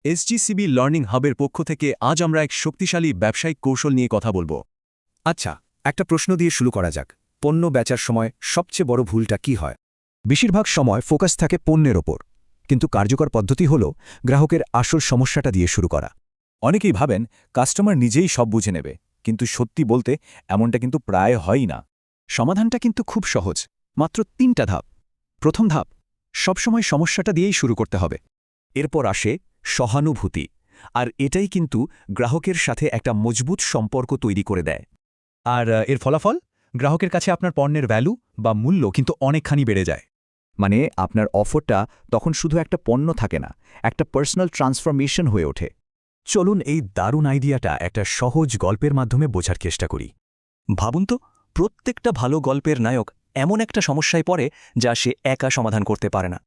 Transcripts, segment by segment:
এসজিসিবি learning হাবের পক্ষ থেকে আজ আমরা এক শক্তিশালী ব্যবসায়িক কৌশল নিয়ে কথা বলবো। আচ্ছা, একটা প্রশ্ন দিয়ে শুরু করা যাক। পণ্য বেচার সময় সবচেয়ে বড় ভুলটা কি হয়? বেশিরভাগ সময় ফোকাস থাকে পণ্যের ওপর, কিন্তু কার্যকর পদ্ধতি হল গ্রাহকের আসল সমস্যাটা দিয়ে শুরু করা। অনেকেই ভাবেন কাস্টমার নিজেই সব বুঝে নেবে, কিন্তু সত্যি বলতে এমনটা কিন্তু প্রায় হয়ই না। সমাধানটা কিন্তু খুব সহজ, মাত্র ৩টা ধাপ। প্রথম ধাপ, সবসময় সমস্যাটা দিয়েই শুরু করতে হবে। এরপর আসে সহানুভূতি, আর এটাই কিন্তু গ্রাহকের সাথে একটা মজবুত সম্পর্ক তৈরি করে দেয়। আর এর ফলাফল, গ্রাহকের কাছে আপনার পণ্যের ভ্যালু বা মূল্য কিন্তু অনেকখানি বেড়ে যায়। মানে আপনার অফারটা তখন শুধু একটা পণ্য থাকে না, একটা পার্সোনাল ট্রান্সফরমেশন হয়ে ওঠে। চলুন এই দারুণ আইডিয়াটা একটা সহজ গল্পের মাধ্যমে বোঝার চেষ্টা করি। ভাবুন তো, প্রত্যেকটা ভালো গল্পের নায়ক এমন একটা সমস্যায় পড়ে যা সে একা সমাধান করতে পারে না।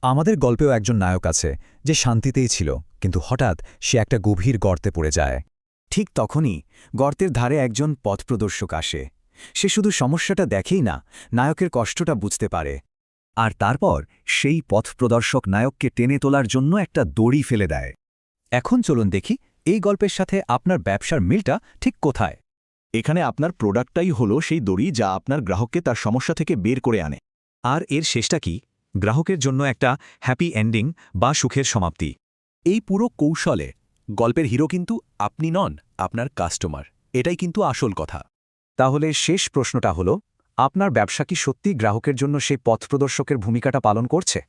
আমাদের গল্পেও একজন নায়ক আছে যে শান্তিতেই ছিল, কিন্তু হঠাৎ সে একটা গভীর গর্তে পড়ে যায়। ঠিক তখনই গর্তের ধারে একজন পথপ্রদর্শক আসে। সে শুধু সমস্যাটা দেখেই না, নায়কের কষ্টটা বুঝতে পারে। আর তারপর সেই পথপ্রদর্শক নায়ককে টেনে তোলার জন্য একটা দড়ি ফেলে দেয়। এখন চলুন দেখি এই গল্পের সাথে আপনার ব্যবসার মিলটা ঠিক কোথায়। এখানে আপনার প্রোডাক্টটাই হলো সেই দড়ি যা আপনার গ্রাহককে তার সমস্যা থেকে বের করে আনে। আর এর শেষটা কি? গ্রাহকের জন্য একটা হ্যাপি এন্ডিং বা সুখের সমাপ্তি। এই পুরো কৌশলে গল্পের হিরো কিন্তু আপনি নন, আপনার কাস্টমার। এটাই কিন্তু আসল কথা। তাহলে শেষ প্রশ্নটা হলো, আপনার ব্যবসা কি সত্যি গ্রাহকের জন্য সেই পথপ্রদর্শকের ভূমিকাটা পালন করছে?